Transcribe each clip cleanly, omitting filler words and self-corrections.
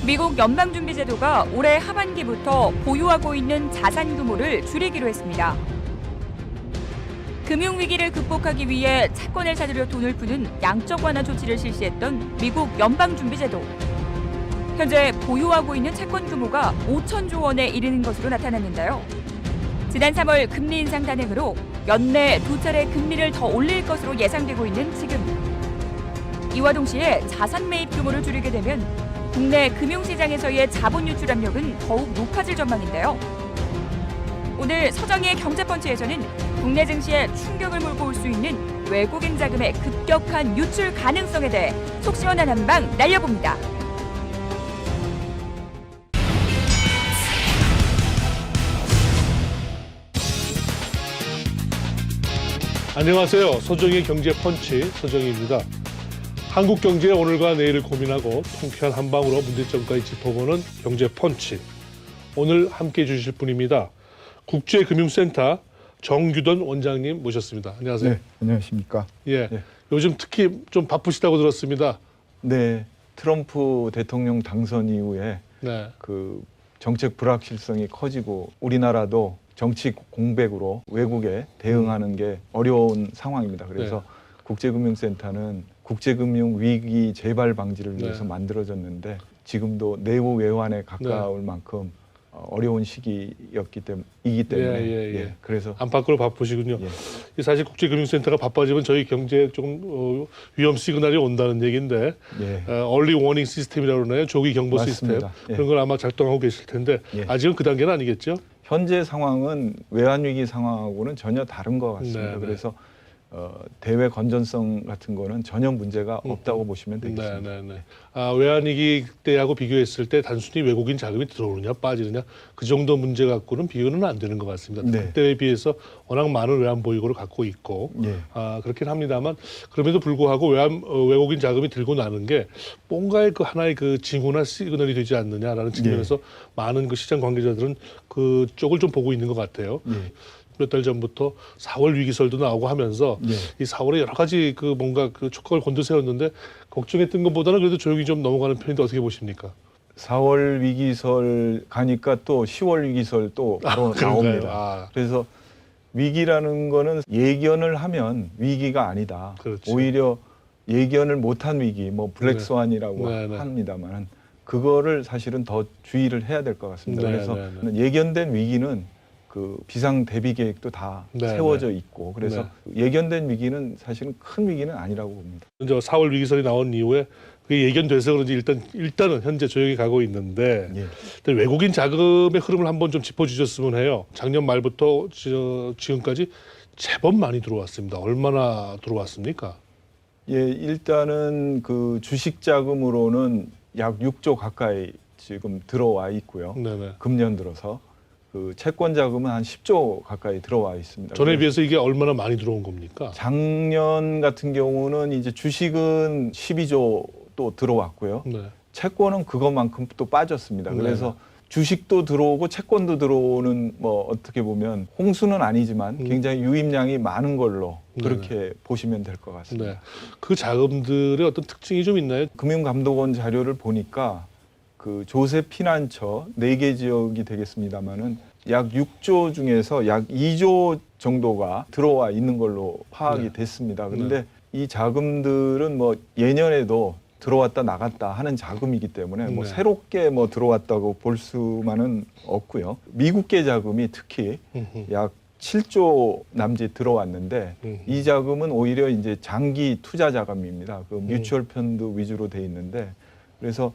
미국 연방준비제도가 올해 하반기부터 보유하고 있는 자산 규모를 줄이기로 했습니다. 금융위기를 극복하기 위해 채권을 사들여 돈을 푸는 양적 완화 조치를 실시했던 미국 연방준비제도. 현재 보유하고 있는 채권 규모가 5천조 원에 이르는 것으로 나타났는데요. 지난 3월 금리 인상 단행으로 연내 2차례 금리를 더 올릴 것으로 예상되고 있는 지금. 이와 동시에 자산 매입 규모를 줄이게 되면 국내 금융시장에서의 자본 유출 압력은 더욱 높아질 전망인데요. 오늘 서정희의 경제펀치에서는 국내 증시에 충격을 몰고 올 수 있는 외국인 자금의 급격한 유출 가능성에 대해 속 시원한 한방 날려봅니다. 안녕하세요. 서정희의 경제펀치 서정희입니다. 한국 경제의 오늘과 내일을 고민하고 통쾌한 한방으로 문제점까지 짚어보는 경제펀치. 오늘 함께해 주실 분입니다. 국제금융센터 정규돈 원장님 모셨습니다. 안녕하세요. 네, 안녕하십니까. 예, 네. 요즘 특히 좀 바쁘시다고 들었습니다. 네, 트럼프 대통령 당선 이후에 네. 그 정책 불확실성이 커지고 우리나라도 정치 공백으로 외국에 대응하는 게 어려운 상황입니다. 그래서 국제금융센터는 국제금융 위기 재발 방지를 위해서 만들어졌는데 지금도 내부 외환에 가까울 만큼 어려운 시기이기 때문에 그래서 안팎으로 바쁘시군요. 예. 사실 국제금융센터가 바빠지면 저희 경제에 조금 위험 시그널이 온다는 얘기인데 얼리 워닝 시스템이라고 그러나요? 조기 경보 맞습니다. 시스템 그런 걸 아마 작동하고 계실 텐데 아직은 그 단계는 아니겠죠? 현재 상황은 외환 위기 상황하고는 전혀 다른 것 같습니다. 그래서 대외 건전성 같은 거는 전혀 문제가 없다고 보시면 되겠습니다. 외환위기 때하고 비교했을 때 단순히 외국인 자금이 들어오느냐 빠지느냐 그 정도 문제 갖고는 비교는 안 되는 것 같습니다. 그때에 비해서 워낙 많은 외환 보유고를 갖고 있고 그렇긴 합니다만 그럼에도 불구하고 외국인 자금이 들고 나는 게 뭔가의 그 하나의 그 징후나 시그널이 되지 않느냐라는 측면에서 많은 그 시장 관계자들은 그쪽을 좀 보고 있는 것 같아요. 몇 달 전부터 4월 위기설도 나오고 하면서 이 4월에 여러 가지 그 뭔가 그 촉각을 곤두세웠는데 걱정했던 것보다는 그래도 조용히 좀 넘어가는 편인데 어떻게 보십니까? 4월 위기설 가니까 또 10월 위기설 또 바로 나옵니다. 그래서 위기라는 거는 예견을 하면 위기가 아니다. 그렇죠. 오히려 예견을 못한 위기, 뭐 블랙스완이라고 합니다만 그거를 사실은 더 주의를 해야 될 것 같습니다. 그래서 예견된 위기는 그 비상 대비 계획도 다 세워져 있고 그래서 예견된 위기는 사실은 큰 위기는 아니라고 봅니다. 이제 4월 위기설이 나온 이후에 그게 예견돼서 그런지 일단은 현재 조용히 가고 있는데 외국인 자금의 흐름을 한번 좀 짚어주셨으면 해요. 작년 말부터 지금까지 제법 많이 들어왔습니다. 얼마나 들어왔습니까? 일단은 그 주식 자금으로는 약 6조 가까이 지금 들어와 있고요. 금년 들어서. 그 채권 자금은 한 10조 가까이 들어와 있습니다. 전에 비해서 이게 얼마나 많이 들어온 겁니까? 작년 같은 경우는 이제 주식은 12조 또 들어왔고요. 채권은 그것만큼 또 빠졌습니다. 그래서 주식도 들어오고 채권도 들어오는 뭐 어떻게 보면 홍수는 아니지만 굉장히 유입량이 많은 걸로 그렇게 보시면 될 것 같습니다. 그 자금들의 어떤 특징이 좀 있나요? 금융감독원 자료를 보니까 그 조세 피난처 4개 지역이 되겠습니다만은 약 6조 중에서 약 2조 정도가 들어와 있는 걸로 파악이 됐습니다. 그런데 이 자금들은 뭐 예년에도 들어왔다 나갔다 하는 자금이기 때문에 뭐 새롭게 뭐 들어왔다고 볼 수만은 없고요. 미국계 자금이 특히 약 7조 남짓 들어왔는데 이 자금은 오히려 이제 장기 투자 자금입니다. 그 뮤추얼 펀드 위주로 돼 있는데 그래서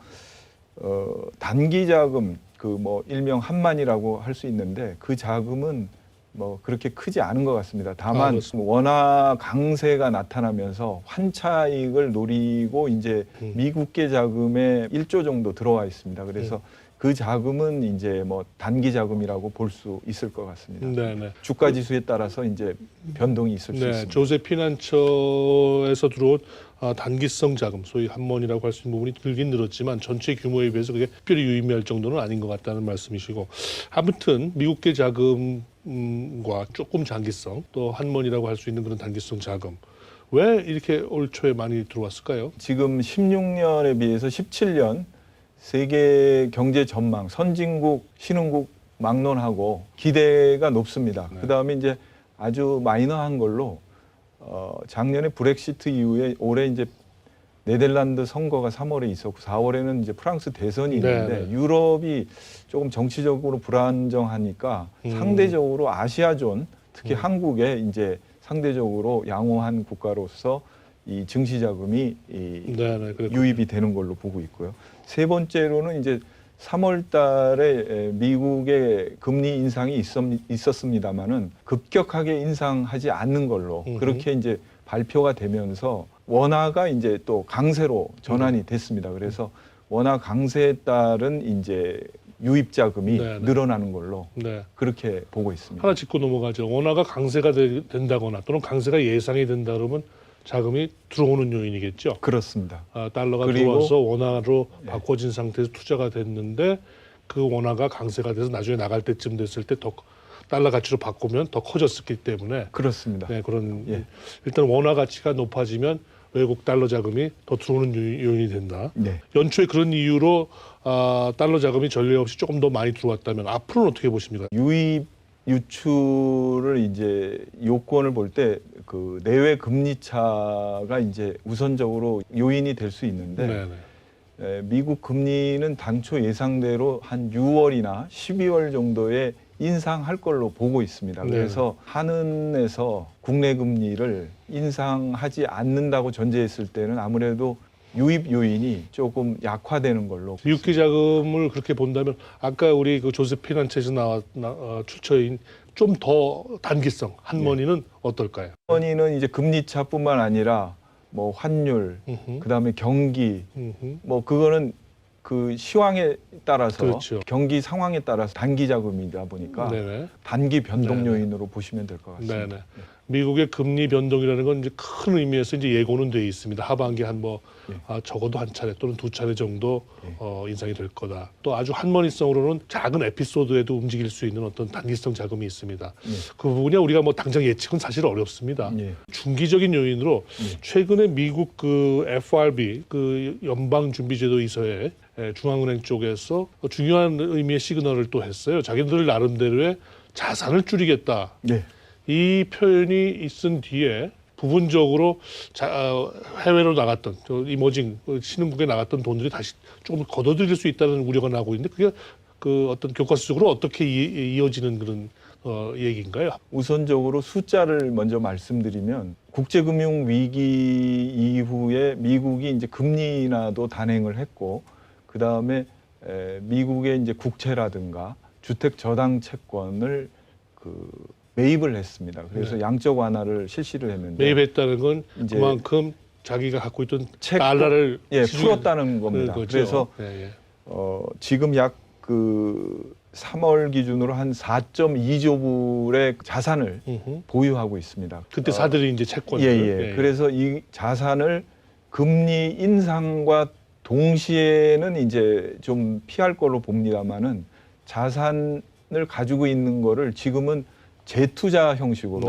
단기 자금 그 뭐 일명 한만이라고 할 수 있는데 그 자금은 뭐 그렇게 크지 않은 것 같습니다. 다만 원화 강세가 나타나면서 환차익을 노리고 이제 미국계 자금에 1조 정도 들어와 있습니다. 그래서 그 자금은 이제 뭐 단기 자금이라고 볼 수 있을 것 같습니다. 주가 지수에 따라서 이제 변동이 있을 수 있습니다. 조세 피난처에서 들어온 단기성 자금, 소위 한mon이라고 할 수 있는 부분이 늘긴 늘었지만 전체 규모에 비해서 그게 특별히 유의미할 정도는 아닌 것 같다는 말씀이시고 아무튼 미국계 자금과 조금 장기성 또 한mon이라고 할 수 있는 그런 단기성 자금 왜 이렇게 올 초에 많이 들어왔을까요? 지금 16년에 비해서 17년 세계 경제 전망, 선진국, 신흥국 막론하고 기대가 높습니다. 네. 그다음에 이제 아주 마이너한 걸로 작년에 브렉시트 이후에 올해 이제 네덜란드 선거가 3월에 있었고 4월에는 이제 프랑스 대선이 있는데 네. 유럽이 조금 정치적으로 불안정하니까 상대적으로 아시아존 특히 한국에 이제 상대적으로 양호한 국가로서 이 증시 자금이 유입이 되는 걸로 보고 있고요. 세 번째로는 이제 3월 달에 미국의 금리 인상이 있었습니다마는 급격하게 인상하지 않는 걸로 그렇게 이제 발표가 되면서 원화가 이제 또 강세로 전환이 됐습니다. 그래서 원화 강세에 따른 이제 유입 자금이 늘어나는 걸로 그렇게 보고 있습니다. 하나 짚고 넘어가죠. 원화가 강세가 된다거나 또는 강세가 예상이 된다 그러면 자금이 들어오는 요인이겠죠. 그렇습니다. 달러가 들어와서 원화로 바꿔진 상태에서 투자가 됐는데 그 원화가 강세가 돼서 나중에 나갈 때쯤 됐을 때 더 달러 가치로 바꾸면 더 커졌기 때문에 그렇습니다. 네, 그런 일단 원화 가치가 높아지면 외국 달러 자금이 더 들어오는 요인이 된다. 연초에 그런 이유로 달러 자금이 전례 없이 조금 더 많이 들어왔다면 앞으로는 어떻게 보십니까? 유입 유출을 이제 요건을 볼 때 그 내외 금리 차가 이제 우선적으로 요인이 될 수 있는데 미국 금리는 당초 예상대로 한 6월이나 12월 정도에 인상할 걸로 보고 있습니다. 그래서 한은에서 국내 금리를 인상하지 않는다고 전제했을 때는 아무래도 유입 요인이 조금 약화되는 걸로. 유기 자금을 그렇게 본다면 아까 우리 그 조세 피난처에서 출처인 좀 더 단기성 한머니는 어떨까요? 한머니는 이제 금리차뿐만 아니라 뭐 환율, 그다음에 경기, 뭐 그거는 그 시황에 따라서 경기 상황에 따라서 단기 자금이다 보니까 단기 변동 요인으로 보시면 될 것 같습니다. 미국의 금리 변동이라는 건 이제 큰 의미에서 이제 예고는 돼 있습니다. 하반기 한 적어도 한 차례 또는 두 차례 정도 인상이 될 거다. 또 아주 한머니성으로는 작은 에피소드에도 움직일 수 있는 어떤 단기성 자금이 있습니다. 그 부분이 우리가 뭐 당장 예측은 사실 어렵습니다. 중기적인 요인으로 최근에 미국 그 FRB 그 연방준비제도 이사회 중앙은행 쪽에서 중요한 의미의 시그널을 또 했어요. 자기들 나름대로의 자산을 줄이겠다. 이 표현이 있은 뒤에 부분적으로 해외로 나갔던 이머징 신흥국에 나갔던 돈들이 다시 조금 걷어들일 수 있다는 우려가 나오고 있는데 그게 그 어떤 교과서적으로 어떻게 이어지는 그런 얘기인가요? 우선적으로 숫자를 먼저 말씀드리면 국제금융 위기 이후에 미국이 이제 금리 인하도 단행을 했고 그 다음에 미국의 이제 국채라든가 주택 저당 채권을 매입을 했습니다. 그래서 양적 완화를 실시를 했는데 매입했다는 건 그만큼 자기가 갖고 있던 달러를 풀었다는 겁니다. 그래서 지금 약 그 3월 기준으로 한 4.2조 불의 자산을 보유하고 있습니다. 그때 사들인 이제 채권들. 그래서 이 자산을 금리 인상과 동시에는 이제 좀 피할 걸로 봅니다만은 자산을 가지고 있는 거를 지금은 재투자 형식으로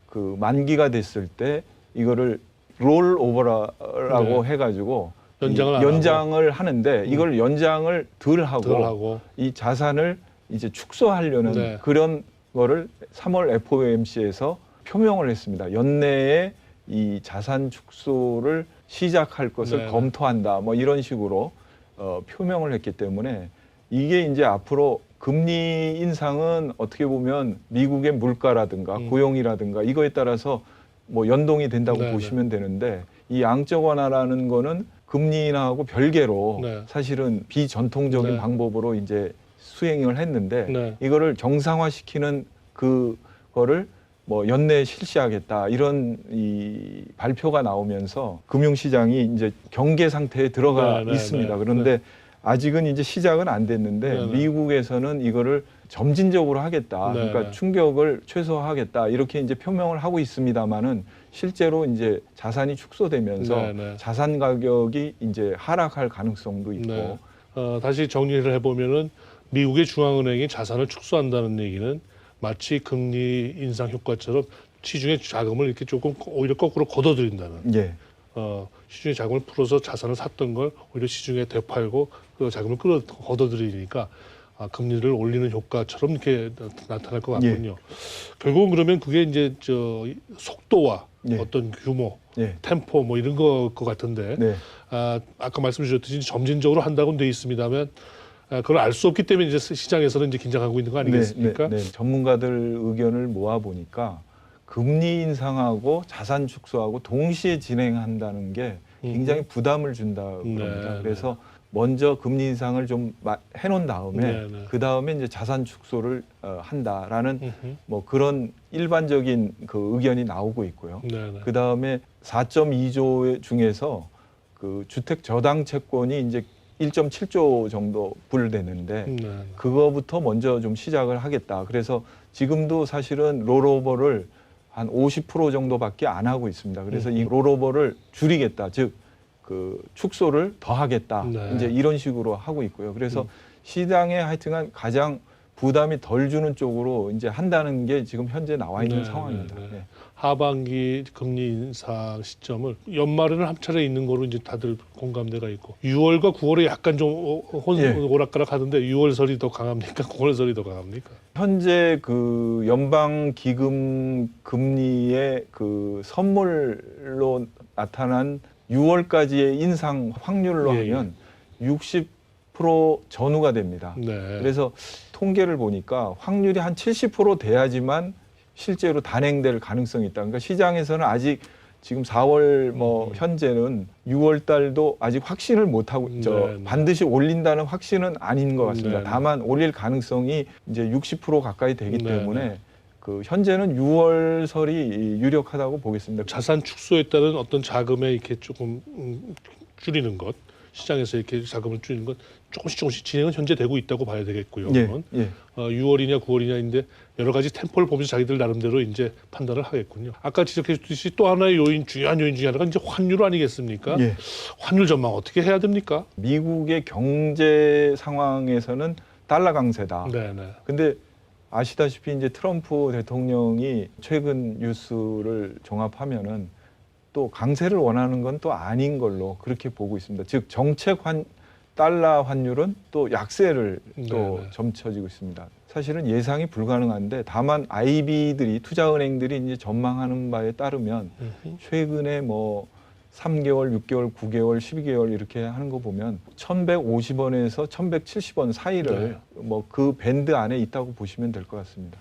그 만기가 됐을 때 이거를 롤오버라고 해가지고 연장을 하는데 이걸 연장을 덜 하고 이 자산을 이제 축소하려는 그런 거를 3월 FOMC에서 표명을 했습니다. 연내에 이 자산 축소를 시작할 것을 검토한다. 뭐 이런 식으로 표명을 했기 때문에 이게 이제 앞으로 금리 인상은 어떻게 보면 미국의 물가라든가 고용이라든가 이거에 따라서 뭐 연동이 된다고 보시면 되는데 이 양적 완화라는 거는 금리 인하하고 별개로 사실은 비전통적인 방법으로 이제 수행을 했는데 이거를 정상화시키는 그거를 뭐 연내에 실시하겠다 이런 이 발표가 나오면서 금융시장이 이제 경계 상태에 들어가 있습니다. 그런데 아직은 이제 시작은 안 됐는데 미국에서는 이거를 점진적으로 하겠다. 그러니까 충격을 최소화하겠다. 이렇게 이제 표명을 하고 있습니다만은 실제로 이제 자산이 축소되면서 자산 가격이 이제 하락할 가능성도 있고. 다시 정리를 해보면은 미국의 중앙은행이 자산을 축소한다는 얘기는 마치 금리 인상 효과처럼 시중의 자금을 이렇게 조금 오히려 거꾸로 걷어들인다는 시중에 자금을 풀어서 자산을 샀던 걸 오히려 시중에 되팔고 그 자금을 걷어들이니까 금리를 올리는 효과처럼 이렇게 나타날 것 같군요. 결국은 그러면 그게 이제 속도와 어떤 규모, 템포 뭐 이런 것 같은데 아까 말씀 주셨듯이 점진적으로 한다고는 돼 있습니다만 그걸 알 수 없기 때문에 이제 시장에서는 이제 긴장하고 있는 거 아니겠습니까? 전문가들 의견을 모아 보니까 금리 인상하고 자산 축소하고 동시에 진행한다는 게 굉장히 부담을 준다고 합니다. 그래서 먼저 금리 인상을 좀 해놓은 다음에 그 다음에 이제 자산 축소를 한다라는 뭐 그런 일반적인 그 의견이 나오고 있고요. 그 다음에 4.2조 중에서 그 주택 저당 채권이 이제 1.7조 정도 분되는데 그거부터 먼저 좀 시작을 하겠다. 그래서 지금도 사실은 롤오버를 한 50% 정도밖에 안 하고 있습니다. 그래서 이 롤오버를 줄이겠다. 즉 그 축소를 더 하겠다. 이제 이런 식으로 하고 있고요. 그래서 시장에 하여튼간 가장 부담이 덜 주는 쪽으로 이제 한다는 게 지금 현재 나와 있는 상황입니다. 하반기 금리 인상 시점을 연말에는 한 차례 있는 거로 이제 다들 공감대가 있고 6월과 9월에 약간 좀 오락가락 하던데 6월설이 더 강합니까? 9월설이 더 강합니까? 현재 그 연방 기금 금리의 그 선물로 나타난 6월까지의 인상 확률로 하면 60% 전후가 됩니다. 그래서 통계를 보니까 확률이 한 70% 돼야지만 실제로 단행될 가능성이 있다. 그러니까 시장에서는 아직 지금 4월 뭐 현재는 6월 달도 아직 확신을 못 하고 반드시 올린다는 확신은 아닌 것 같습니다. 다만 올릴 가능성이 이제 60% 가까이 되기 때문에 그 현재는 6월설이 유력하다고 보겠습니다. 자산 축소에 따른 어떤 자금에 이렇게 조금 줄이는 것, 시장에서 이렇게 자금을 줄이는 것 조금씩 진행은 현재 되고 있다고 봐야 되겠고요. 6월이냐 9월이냐인데 여러 가지 템포를 보면서 자기들 나름대로 이제 판단을 하겠군요. 아까 지적해 주듯이 또 하나의 중요한 요인 중에 하나가 이제 환율 아니겠습니까? 환율 전망 어떻게 해야 됩니까? 미국의 경제 상황에서는 달러 강세다. 근데 아시다시피 이제 트럼프 대통령이 최근 뉴스를 종합하면은 또 강세를 원하는 건 또 아닌 걸로 그렇게 보고 있습니다. 즉 정책 달러 환율은 또 약세를 또 점쳐지고 있습니다. 사실은 예상이 불가능한데 다만 IB들이 투자은행들이 이제 전망하는 바에 따르면 최근에 뭐 3개월, 6개월, 9개월, 12개월 이렇게 하는 거 보면 1,150원에서 1,170원 사이를 뭐 그 밴드 안에 있다고 보시면 될 것 같습니다.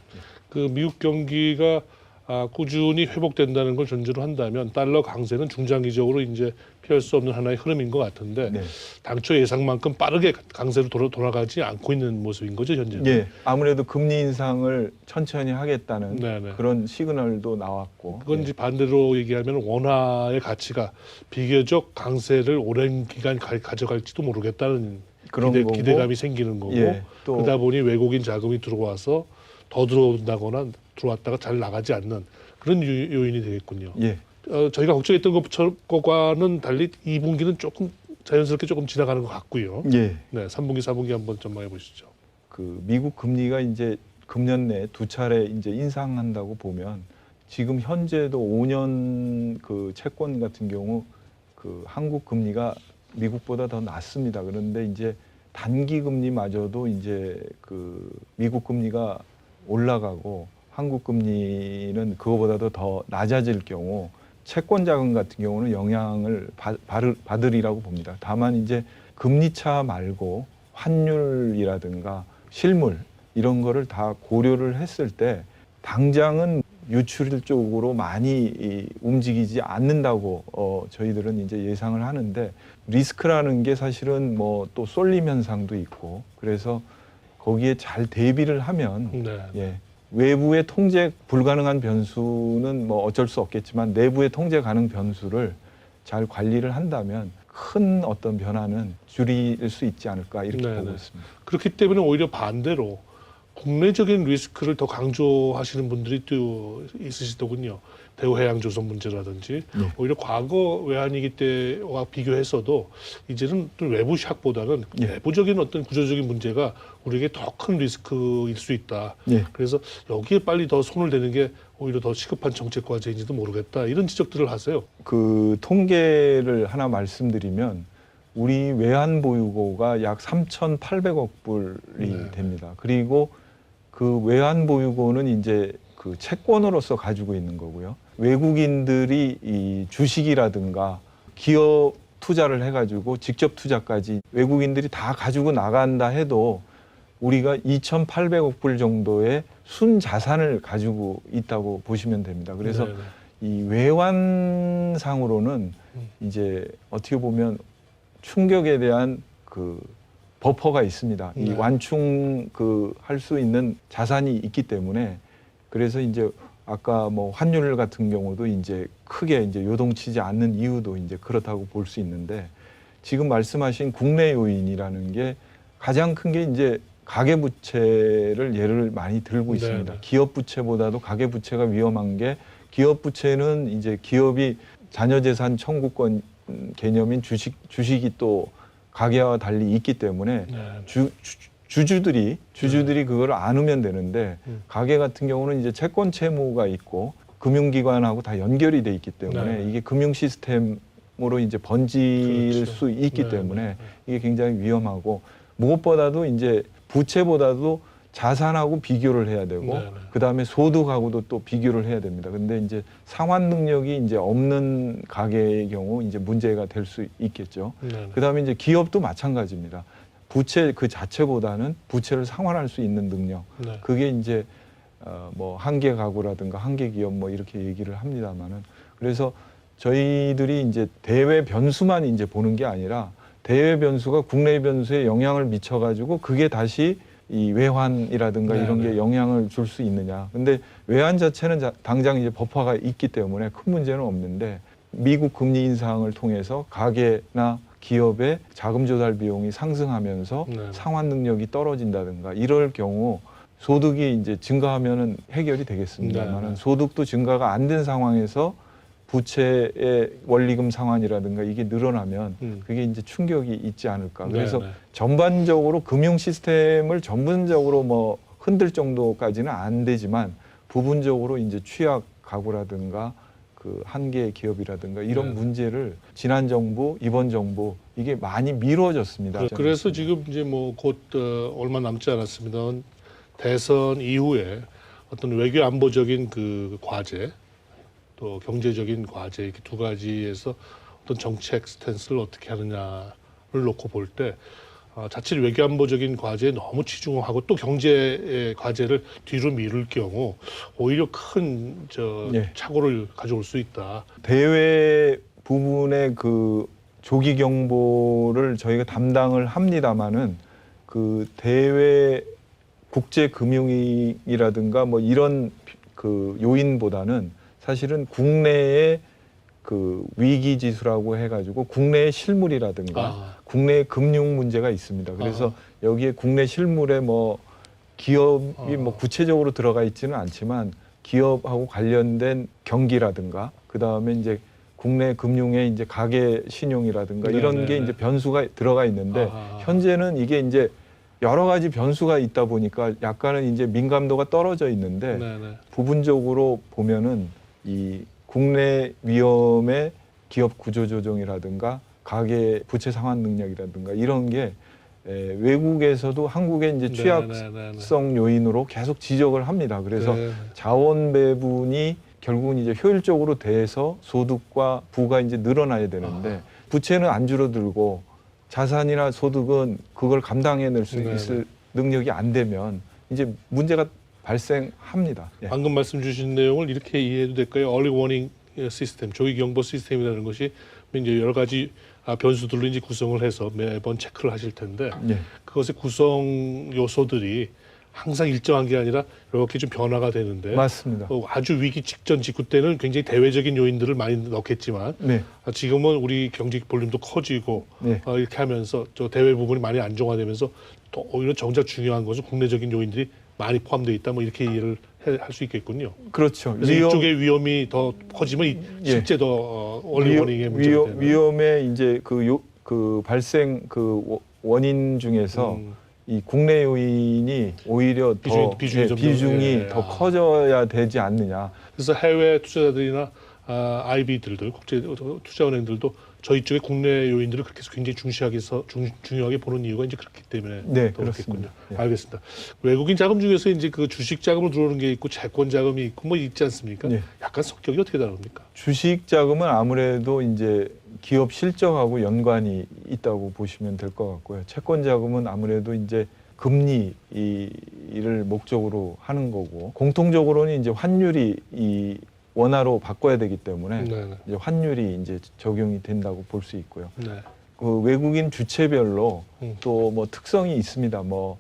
그 미국 경기가 꾸준히 회복된다는 걸 전제로 한다면 달러 강세는 중장기적으로 이제 피할 수 없는 하나의 흐름인 것 같은데 당초 예상만큼 빠르게 강세로 돌아가지 않고 있는 모습인 거죠, 현재는. 아무래도 금리 인상을 천천히 하겠다는 그런 시그널도 나왔고. 그건 이제 반대로 얘기하면 원화의 가치가 비교적 강세를 오랜 기간 가져갈지도 모르겠다는 그런 기대감이 생기는 거고 그러다 보니 외국인 자금이 들어와서 더 들어온다거나 들어왔다가 잘 나가지 않는 그런 요인이 되겠군요. 저희가 걱정했던 것과는 달리 2분기는 조금 자연스럽게 조금 지나가는 것 같고요. 3분기, 4분기 한번 전망해 보시죠. 그 미국 금리가 이제 금년 내 2차례 이제 인상한다고 보면 지금 현재도 5년 그 채권 같은 경우 그 한국 금리가 미국보다 더 낮습니다. 그런데 이제 단기 금리마저도 이제 그 미국 금리가 올라가고 한국 금리는 그거보다도 더 낮아질 경우 채권 자금 같은 경우는 영향을 받으리라고 봅니다. 다만 이제 금리 차 말고 환율이라든가 실물 이런 거를 다 고려를 했을 때 당장은 유출 쪽으로 많이 움직이지 않는다고 저희들은 이제 예상을 하는데 리스크라는 게 사실은 뭐 또 쏠림 현상도 있고 그래서 거기에 잘 대비를 하면 외부의 통제 불가능한 변수는 뭐 어쩔 수 없겠지만 내부의 통제 가능 변수를 잘 관리를 한다면 큰 어떤 변화는 줄일 수 있지 않을까 이렇게 보고 있습니다. 그렇기 때문에 오히려 반대로 국내적인 리스크를 더 강조하시는 분들이 또 있으시더군요. 대우해양조선 문제라든지 오히려 과거 외환위기 때와 비교해서도 이제는 또 외부 샥보다는 내부적인 어떤 구조적인 문제가 우리에게 더 큰 리스크일 수 있다. 그래서 여기에 빨리 더 손을 대는 게 오히려 더 시급한 정책 과제인지도 모르겠다. 이런 지적들을 하세요. 그 통계를 하나 말씀드리면 우리 외환 보유고가 약 3,800억 불이 됩니다. 그리고 그 외환 보유고는 이제 그 채권으로서 가지고 있는 거고요. 외국인들이 이 주식이라든가 기업 투자를 해가지고 직접 투자까지 외국인들이 다 가지고 나간다 해도 우리가 2,800억 불 정도의 순자산을 가지고 있다고 보시면 됩니다. 그래서 이 외환상으로는 이제 어떻게 보면 충격에 대한 그 버퍼가 있습니다. 이 완충 그 할 수 있는 자산이 있기 때문에 그래서 이제 아까 뭐 환율 같은 경우도 이제 크게 이제 요동치지 않는 이유도 이제 그렇다고 볼 수 있는데 지금 말씀하신 국내 요인이라는 게 가장 큰 게 이제 가계부채를 예를 많이 들고 있습니다. 기업 부채보다도 가계부채가 위험한 게 기업 부채는 이제 기업이 자녀재산 청구권 개념인 주식이 또 가계와 달리 있기 때문에 주주들이 그걸 안으면 되는데 가계 같은 경우는 이제 채권 채무가 있고 금융기관하고 다 연결이 돼 있기 때문에 이게 금융 시스템으로 이제 번질 수 있기 때문에 이게 굉장히 위험하고 무엇보다도 이제 부채보다도 자산하고 비교를 해야 되고 그다음에 소득하고도 또 비교를 해야 됩니다. 근데 이제 상환 능력이 이제 없는 가계의 경우 이제 문제가 될 수 있겠죠. 그다음에 이제 기업도 마찬가지입니다. 부채 그 자체보다는 부채를 상환할 수 있는 능력. 그게 이제 뭐 한계 가구라든가 한계 기업 뭐 이렇게 얘기를 합니다만은 그래서 저희들이 이제 대외 변수만 이제 보는 게 아니라 대외 변수가 국내 변수에 영향을 미쳐가지고 그게 다시 이 외환이라든가 이런 게 영향을 줄 수 있느냐. 근데 외환 자체는 당장 이제 버퍼가 있기 때문에 큰 문제는 없는데 미국 금리 인상을 통해서 가계나 기업의 자금 조달 비용이 상승하면서 상환 능력이 떨어진다든가 이럴 경우 소득이 이제 증가하면은 해결이 되겠습니다만은 소득도 증가가 안 된 상황에서 부채의 원리금 상환이라든가 이게 늘어나면 그게 이제 충격이 있지 않을까. 그래서 전반적으로 금융 시스템을 전문적으로 뭐 흔들 정도까지는 안 되지만 부분적으로 이제 취약 가구라든가 그 한계 기업이라든가 이런 문제를 지난 정부, 이번 정부 이게 많이 미뤄졌습니다. 그래서 지금 이제 뭐 곧 얼마 남지 않았습니다. 대선 이후에 어떤 외교 안보적인 그 과제 또 경제적인 과제 이렇게 두 가지에서 어떤 정책 스탠스를 어떻게 하느냐를 놓고 볼 때 자칫 외교안보적인 과제에 너무 치중하고 또 경제의 과제를 뒤로 미룰 경우 오히려 큰 착오를 가져올 수 있다. 대외 부분의 그 조기 경보를 저희가 담당을 합니다마는 그 대외 국제 금융이라든가 뭐 이런 그 요인보다는 사실은 국내의 그 위기 지수라고 해가지고 국내의 실물이라든가 국내의 금융 문제가 있습니다. 그래서 여기에 국내 실물에 뭐 기업이 뭐 구체적으로 들어가 있지는 않지만 기업하고 관련된 경기라든가 그 다음에 이제 국내 금융의 이제 가계 신용이라든가 이런 게 이제 변수가 들어가 있는데 현재는 이게 이제 여러 가지 변수가 있다 보니까 약간은 이제 민감도가 떨어져 있는데 부분적으로 보면은 이 국내 위험의 기업 구조 조정이라든가 가계 부채 상환 능력이라든가 이런 게 외국에서도 한국의 이제 취약성 요인으로 계속 지적을 합니다. 그래서 자원 배분이 결국은 이제 효율적으로 돼서 소득과 부가 이제 늘어나야 되는데 부채는 안 줄어들고 자산이나 소득은 그걸 감당해낼 수 있을 능력이 안 되면 이제 문제가 발생합니다. 방금 말씀 주신 내용을 이렇게 이해해도 될까요? Early Warning 시스템, 조기 경보 시스템이라는 것이 이제 여러 가지 변수들로 이제 구성을 해서 매번 체크를 하실 텐데 그것의 구성 요소들이 항상 일정한 게 아니라 이렇게 좀 변화가 되는데 맞습니다. 아주 위기 직전 직후 때는 굉장히 대외적인 요인들을 많이 넣겠지만 지금은 우리 경제 볼륨도 커지고 이렇게 하면서 저 대외 부분이 많이 안정화되면서 또 오히려 정작 중요한 것은 국내적인 요인들이 많이 포함되어 있다. 뭐 이렇게 이해를 할 수 있겠군요. 그렇죠. 그래서 이쪽의 위험이 더 커지면 실제 더 얼리워닝의 문제가 되는. 위험의 이제 그 발생 그 원인 중에서 이 국내 요인이 오히려 더 비중이 더 커져야 되지 않느냐. 그래서 해외 투자자들이나 IB들도 국제 투자은행들도 저희 쪽의 국내 요인들을 그렇게 굉장히 중요하게 보는 이유가 이제 그렇기 때문에 네, 그렇겠군요. 네. 알겠습니다. 외국인 자금 중에서 이제 그 주식 자금으로 들어오는 게 있고 채권 자금이 있고 뭐 있지 않습니까? 네. 약간 성격이 어떻게 다릅니까? 주식 자금은 아무래도 이제 기업 실적하고 연관이 있다고 보시면 될 것 같고요. 채권 자금은 아무래도 이제 금리를 목적으로 하는 거고, 공통적으로는 이제 환율이 이 원화로 바꿔야 되기 때문에 이제 환율이 이제 적용이 된다고 볼 수 있고요. 네. 그 외국인 주체별로 또 뭐 특성이 있습니다. 뭐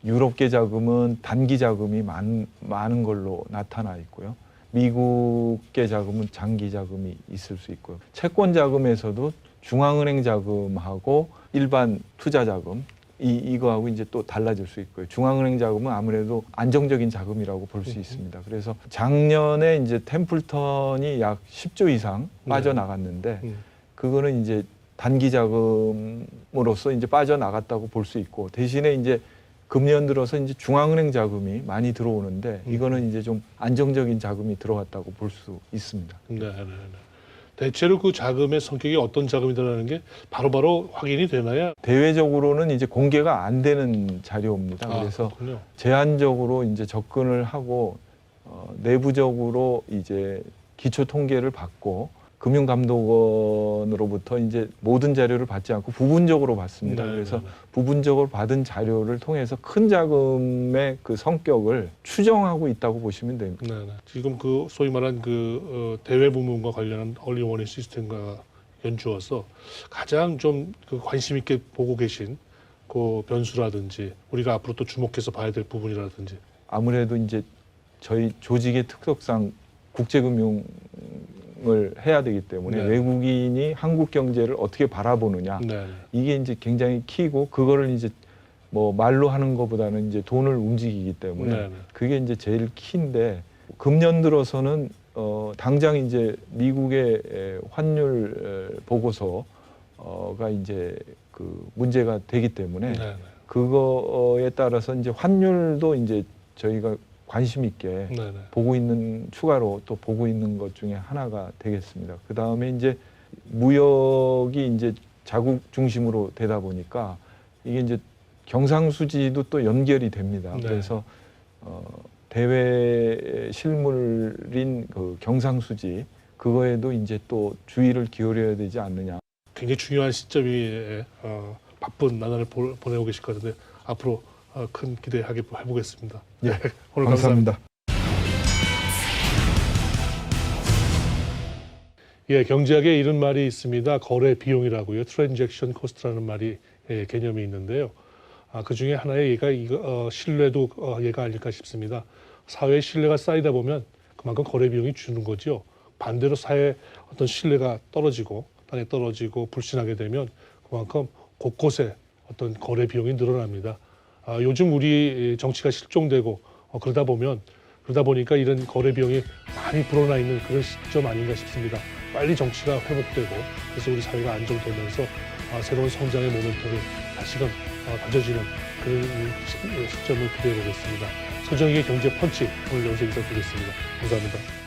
유럽계 자금은 단기 자금이 많은 걸로 나타나 있고요. 미국계 자금은 장기 자금이 있을 수 있고요. 채권 자금에서도 중앙은행 자금하고 일반 투자 자금 이거하고 이제 또 달라질 수 있고요. 중앙은행 자금은 아무래도 안정적인 자금이라고 볼 수 있습니다. 그래서 작년에 이제 템플턴이 약 10조 이상 빠져나갔는데 그거는 이제 단기 자금으로서 이제 빠져나갔다고 볼 수 있고, 대신에 이제 금년 들어서 이제 중앙은행 자금이 많이 들어오는데 이거는 이제 좀 안정적인 자금이 들어갔다고 볼 수 있습니다. 네. 대체로 그 자금의 성격이 어떤 자금이라는 게 바로바로 확인이 되나요? 대외적으로는 이제 공개가 안 되는 자료입니다. 그래서 그렇군요. 제한적으로 이제 접근을 하고 내부적으로 이제 기초 통계를 받고 금융감독원으로부터 이제 모든 자료를 받지 않고 부분적으로 받습니다. 그래서 부분적으로 받은 자료를 통해서 큰 자금의 그 성격을 추정하고 있다고 보시면 됩니다. 지금 그 소위 말한 그 대외 부문과 관련한 얼리워닝 시스템과 연주어서 가장 좀 그 관심 있게 보고 계신 그 변수라든지 우리가 앞으로 또 주목해서 봐야 될 부분이라든지. 아무래도 이제 저희 조직의 특성상 국제금융을 해야 되기 때문에 외국인이 한국 경제를 어떻게 바라보느냐 이게 이제 굉장히 키고, 그거를 이제 뭐 말로 하는 것보다는 이제 돈을 움직이기 때문에 그게 이제 제일 키인데, 금년 들어서는 당장 이제 미국의 환율 보고서가 이제 그 문제가 되기 때문에 그거에 따라서 이제 환율도 이제 저희가 관심 있게 보고 있는, 추가로 또 보고 있는 것 중에 하나가 되겠습니다. 그 다음에 이제 무역이 이제 자국 중심으로 되다 보니까 이게 이제 경상수지도 또 연결이 됩니다. 그래서 대외 실물인 그 경상수지, 그거에도 이제 또 주의를 기울여야 되지 않느냐. 굉장히 중요한 시점에 바쁜 나날을 보내고 계실 것 같은데 앞으로 큰 기대해보겠습니다. 네, 오늘 감사합니다. 예, 경제학에 이런 말이 있습니다. 거래 비용이라고요. 트랜잭션 코스트라는 말이 개념이 있는데요. 그 중에 하나의 얘가 신뢰도 얘가 아닐까 싶습니다. 사회의 신뢰가 쌓이다 보면 그만큼 거래 비용이 주는 거죠. 반대로 사회의 어떤 신뢰가 떨어지고 땅에 떨어지고 불신하게 되면 그만큼 곳곳에 어떤 거래 비용이 늘어납니다. 요즘 우리 정치가 실종되고 그러다 보니까 이런 거래 비용이 많이 불어나 있는 그런 시점 아닌가 싶습니다. 빨리 정치가 회복되고 그래서 우리 사회가 안정되면서 새로운 성장의 모멘텀이 다시금 다져지는 그런 시점을 기대해 보겠습니다. 서정희의 경제 펀치 오늘 여기서 인사드리겠습니다. 감사합니다.